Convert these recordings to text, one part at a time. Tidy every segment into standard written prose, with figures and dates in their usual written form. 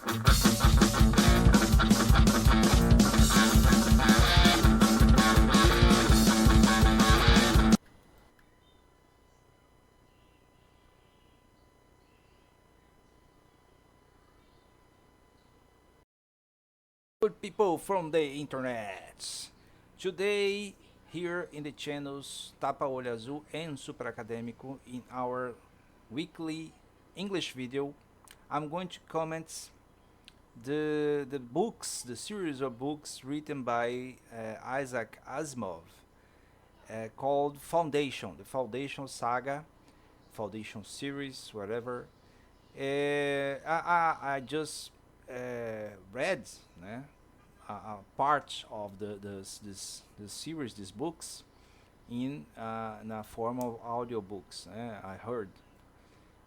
Good people from the internet. Today, here in the channels Tapa Olho Azul and Super Acadêmico, in our weekly English video, I'm going to comment the books, the series of books written by Isaac Asimov, called Foundation, the Foundation saga, Foundation series, whatever. I just read part of this series, these books, in a form of audiobooks. I heard,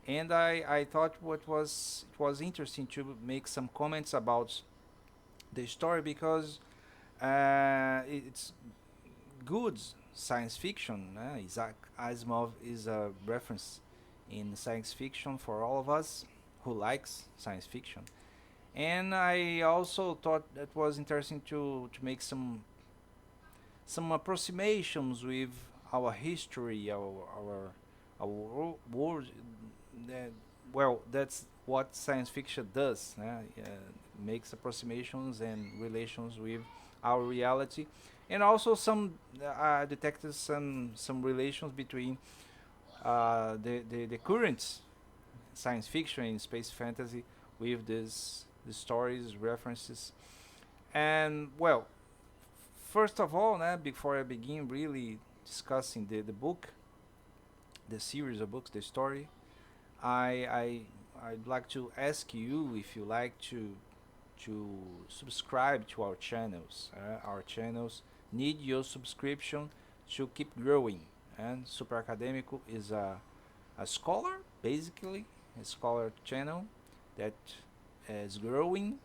and I thought it was interesting to make some comments about the story because it's good science fiction. Isaac Asimov is a reference in science fiction for all of us who likes science fiction. And I also thought that was interesting to make some approximations with our history, our world. Uh, well, that's what science fiction does. Makes approximations and relations with our reality, and also some detected some relations between the current science fiction and space fantasy with this the stories references. And well, first of all, before I begin really discussing the book, the series of books, the story, I I'd like to ask you if you like to subscribe to our channels. Our channels need your subscription to keep growing. And Super Acadêmico is a scholar, basically, a scholar channel that is growing,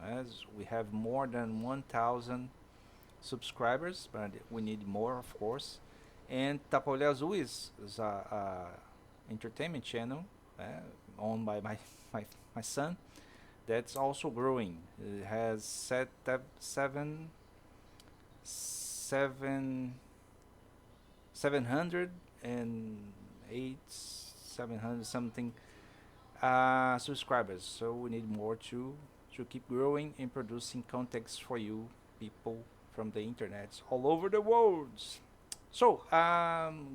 as we have more than 1,000 subscribers, but we need more, of course. And Tapolha Azul is a entertainment channel owned by my, my son that's also growing. It has seven 700 something subscribers. So we need more to keep growing and producing context for you people from the internet all over the world. So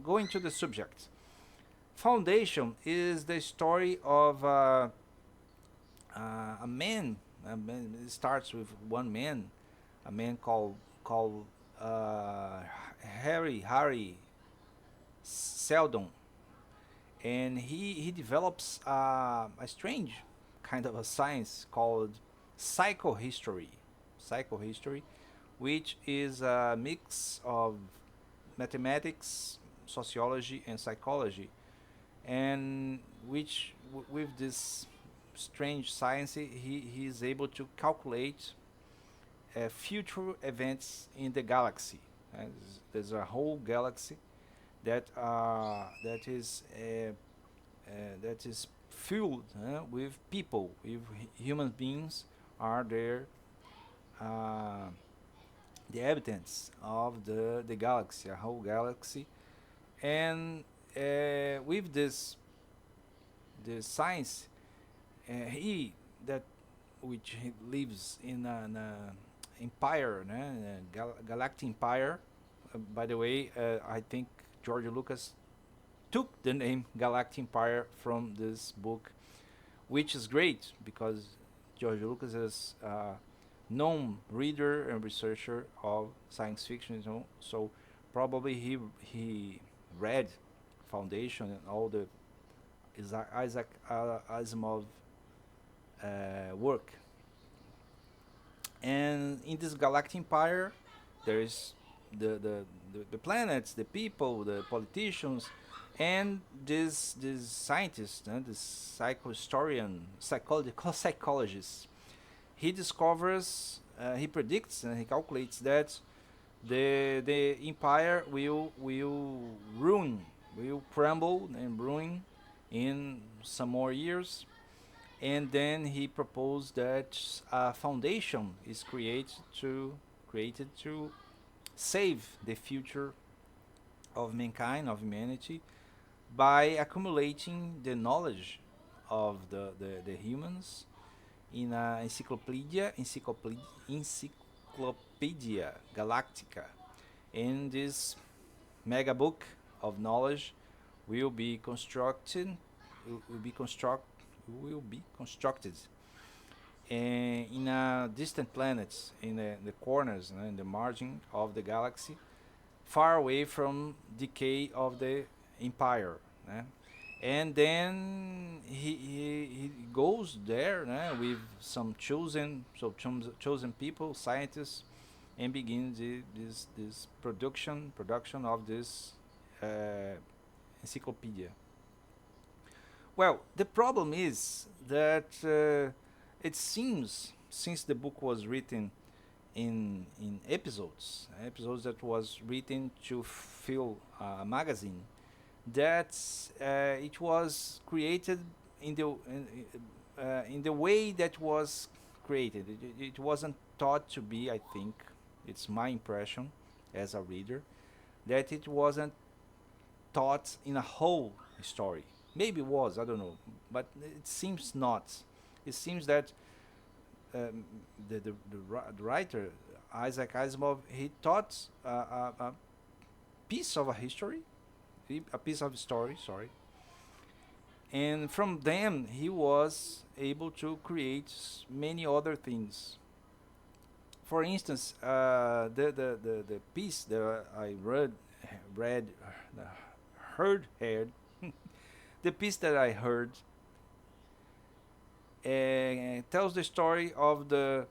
going to the subject. Foundation is the story of a man. It starts with one man, a man called Harry Seldon, and he develops a strange kind of a science called psychohistory. Psychohistory, which is a mix of mathematics, sociology, and psychology, and which with this strange science he is able to calculate future events in the galaxy. There's a whole galaxy that is filled with people, with human beings are there, uh, the inhabitants of the galaxy, a whole galaxy, and with this science, he that which he lives in an empire, galactic empire. By the way, I think George Lucas took the name Galactic Empire from this book, which is great because George Lucas is a known reader and researcher of science fiction. So probably he read Foundation and all the Isaac Asimov work. And in this galactic empire, there is the planets, the people, the politicians, and this scientist, this psychological psychologist. He discovers, he predicts, and he calculates that the empire will ruin, will crumble and ruin in some more years, and then he proposed that a foundation is created to save the future of mankind, of humanity, by accumulating the knowledge of the humans in a encyclopedia galactica. And this mega book of knowledge will be constructed will be construct will be constructed in a distant planets in the corners, in the margin of the galaxy, far away from decay of the empire. And then he goes there with some chosen people, scientists, and begins this production of this encyclopedia. Well, the problem is that it seems, since the book was written in episodes that was written to fill a magazine, that it was created in the way that was created. It wasn't thought to be, I think, it's my impression as a reader, that it wasn't thought in a whole story. Maybe it was, I don't know, but it seems not. It seems that the writer, Isaac Asimov, he thought a piece of a history, a piece of story, sorry, and from them he was able to create many other things. For instance, the piece that I read, heard, the piece that I heard tells the story of the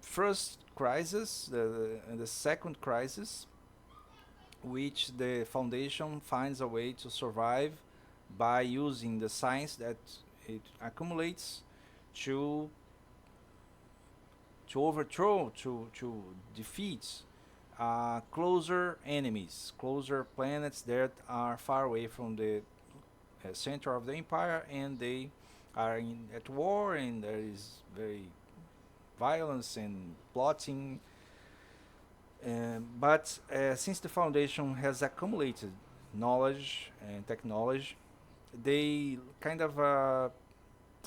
first crisis, and the second crisis, which the foundation finds a way to survive by using the science that it accumulates to overthrow, to defeat closer enemies, closer planets that are far away from the center of the empire, and they are at war, and there is very violence and plotting. But since the foundation has accumulated knowledge and technology, they kind of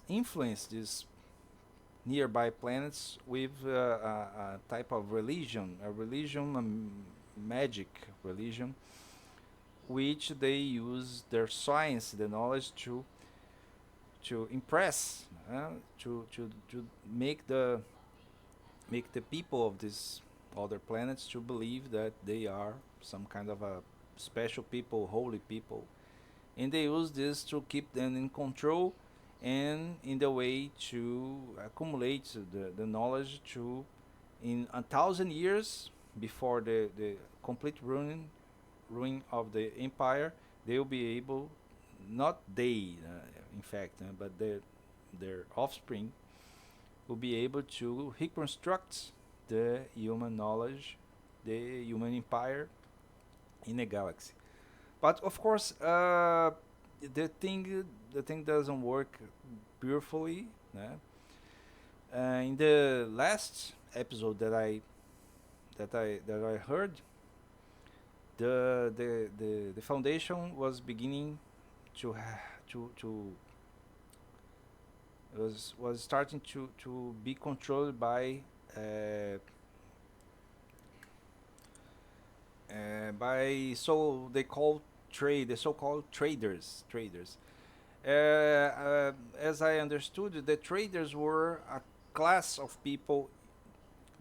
influence these nearby planets with a type of religion, magic religion, which they use their science, the knowledge to impress, to make the people of these other planets to believe that they are some kind of a special people, holy people, and they use this to keep them in control and in the way to accumulate the knowledge to, in 1,000 years before the complete ruin of the empire, they will be able, not they in fact, but their offspring will be able to reconstruct the human knowledge, the human empire in the galaxy. But of course, the thing doesn't work beautifully. In the last episode that I heard, the foundation was beginning to was starting to be controlled by so they call the so-called traders. As I understood, the traders were a class of people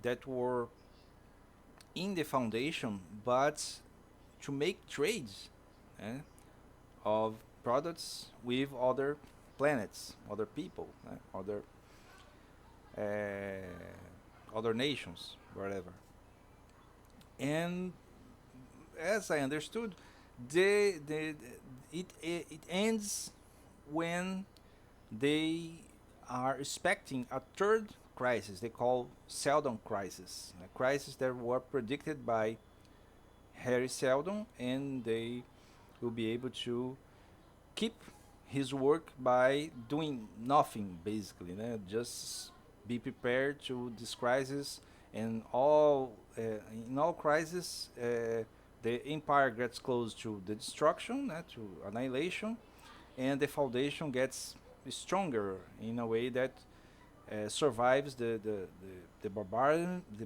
that were in the foundation, but to make trades of products with other planets, other people, other nations, whatever. And as I understood, it ends when they are expecting a third crisis. They call Seldon crisis, a crisis that were predicted by Harry Seldon, and they will be able to keep his work by doing nothing basically, just be prepared to this crisis, and all in all crisis the empire gets close to the destruction, to annihilation, and the foundation gets stronger in a way that survives the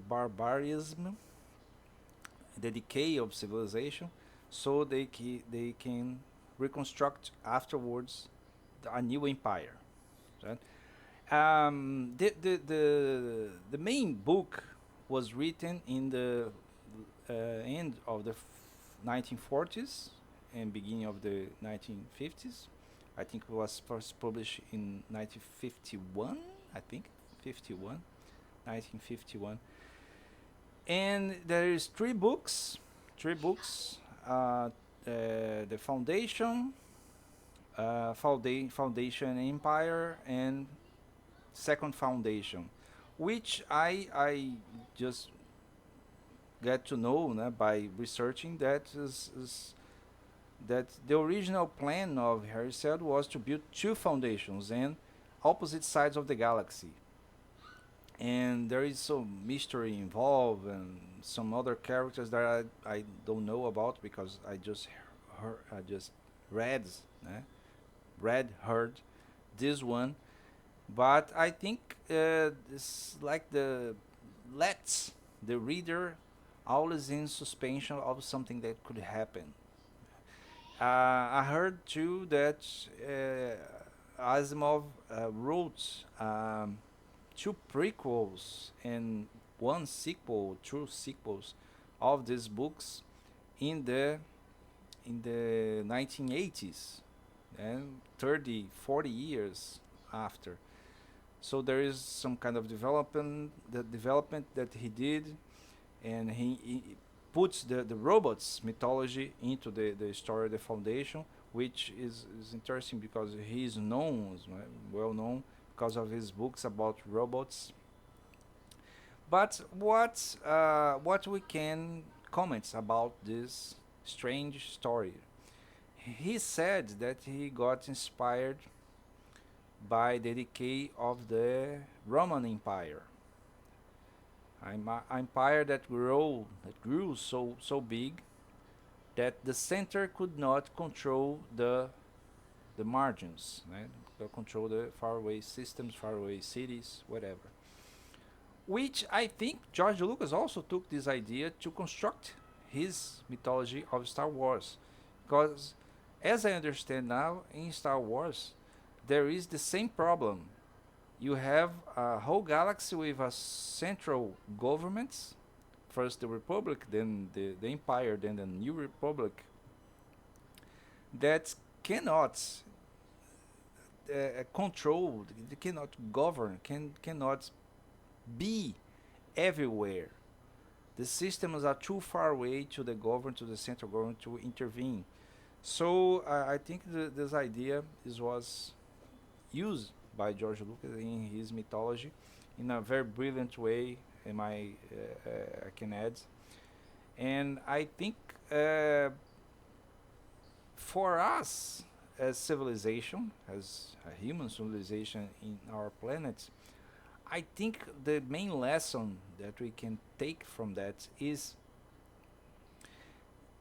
barbarism, the decay of civilization, so they can reconstruct afterwards a new empire. Right? The main book was written in the end of the 1940s and beginning of the 1950s. I think it was first published in 1951. I think 51, 1951. And there is three books. The Foundation, Foundation Empire, and Second Foundation, which I just get to know by researching that is that the original plan of Herschel was to build two foundations and opposite sides of the galaxy. And there is some mystery involved and some other characters that I don't know about because I just read heard this one. But I think this like the lets the reader always in suspension of something that could happen. I heard too that Asimov wrote two prequels and one sequel, two sequels of these books in the 1980s, and 30, 40 years after. So there is some kind of development that he did, and he puts the robots mythology into the story of the Foundation, which is interesting because he is known, well known, because of his books about robots. But what we can comment about this strange story? He said that he got inspired by the decay of the Roman Empire, empire that grew so big that the center could not control the margins, right? Control the faraway systems, faraway cities, whatever. Which I think George Lucas also took this idea to construct his mythology of Star Wars, because as I understand now, in Star Wars there is the same problem. You have a whole galaxy with a central government, first the Republic, then the Empire, then the New Republic, that cannot control, they cannot govern, cannot be everywhere. The systems are too far away to the government, to the central government to intervene. So I think this idea was used by George Lucas in his mythology in a very brilliant way, I can add. And I think for us as civilization, as a human civilization in our planet, I think the main lesson that we can take from that is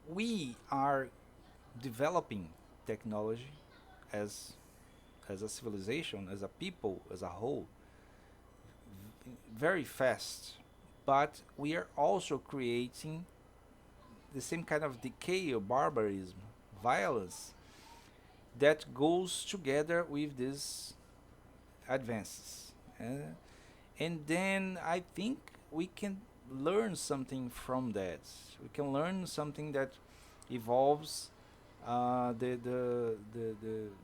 we are developing technology as a civilization, as a people, as a whole, very fast, but we are also creating the same kind of decay of barbarism, violence that goes together with these advances. And then I think we can learn something from that. We can learn something that evolves the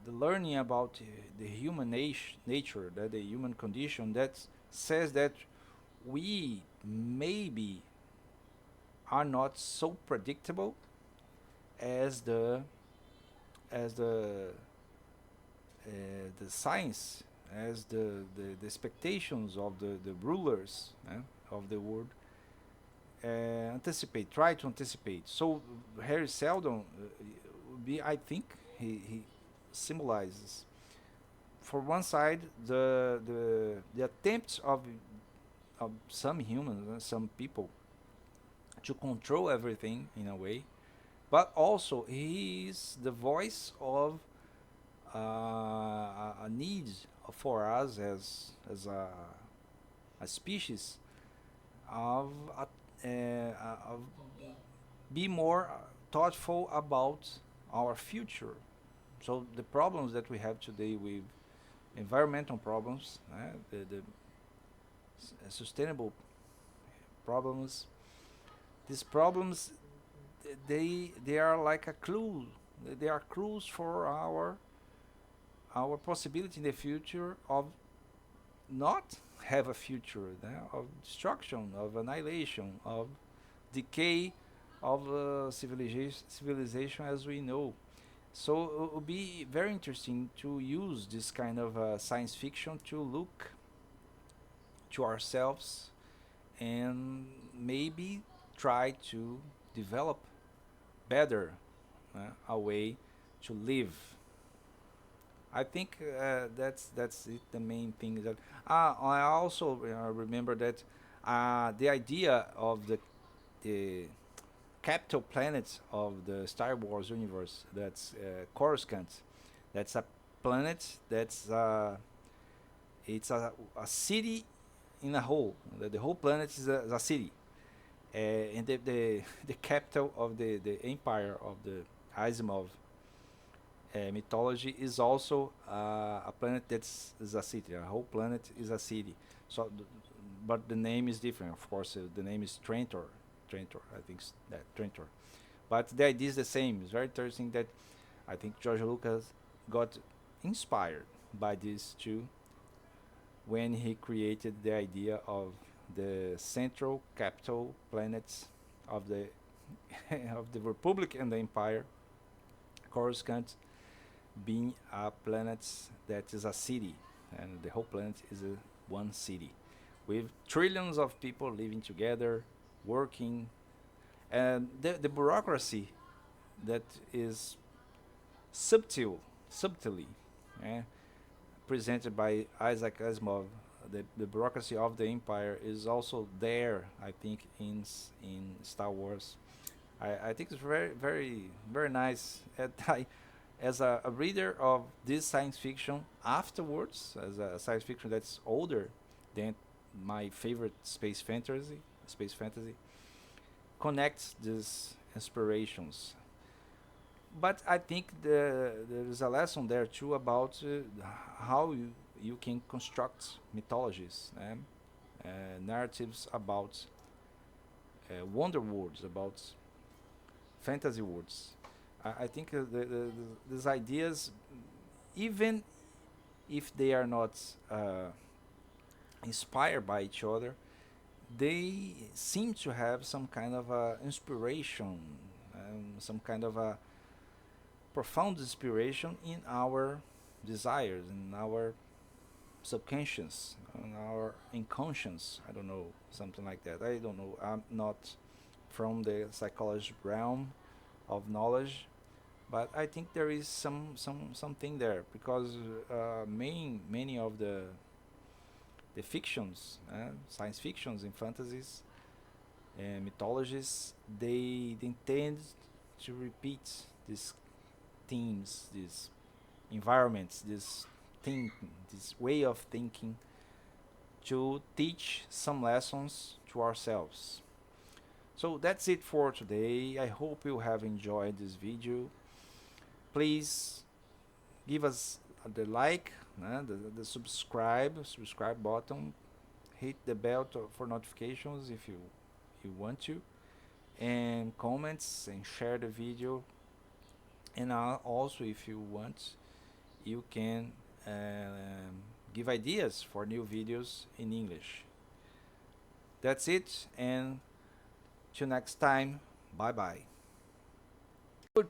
learning about the human nature, that the human condition, that says that we maybe are not so predictable as the science, as the expectations of the rulers of the world try to anticipate. So Harry Seldon, I think he symbolizes. For one side, the attempts of some humans, some people, to control everything in a way, but also he is the voice of a need for us as a species of of be more thoughtful about our future. So the problems that we have today with environmental problems, the sustainable problems, these problems, they are like a clue. They are clues for our possibility in the future of not have a future, of destruction, of annihilation, of decay of civilization as we know. So it would be very interesting to use this kind of science fiction to look to ourselves and maybe try to develop better a way to live. I think that's it, the main thing. That I also remember that the idea of the capital planet of the Star Wars universe, that's Coruscant. That's a planet that's it's a city in a whole. The whole planet is a city, and the capital of the empire of the Asimov mythology is also a planet that's is a city. A whole planet is a city. So, but the name is different. Of course, the name is Trantor. Trantor, I think that Trantor. But the idea is the same. It's very interesting that I think George Lucas got inspired by these two when he created the idea of the central capital planets of the of the Republic and the Empire, Coruscant being a planet that is a city, and the whole planet is one city with trillions of people living together, working, and the bureaucracy that is subtly presented by Isaac Asimov. The bureaucracy of the empire is also there, I think, in Star Wars. I think it's very nice. And as a reader of this science fiction afterwards, as a science fiction that's older than my favorite space fantasy, connects these inspirations. But I think there is a lesson there too about how you can construct mythologies and narratives about wonder worlds, about fantasy worlds. I think these ideas, even if they are not inspired by each other, they seem to have some kind of inspiration, some kind of a profound inspiration in our desires, in our subconscious, in our inconscious. I don't know, something like that. I don't know. I'm not from the psychology realm of knowledge, but I think there is something there because many of the fictions, science fictions and fantasies and mythologies, they tend to repeat these themes, these environments, this way of thinking to teach some lessons to ourselves. So that's it for today. I hope you have enjoyed this video. Please give us the like, the subscribe button, hit the bell for notifications if you want to, and comments and share the video. And also, if you want, you can give ideas for new videos in English. That's it, and till next time, bye bye. Good.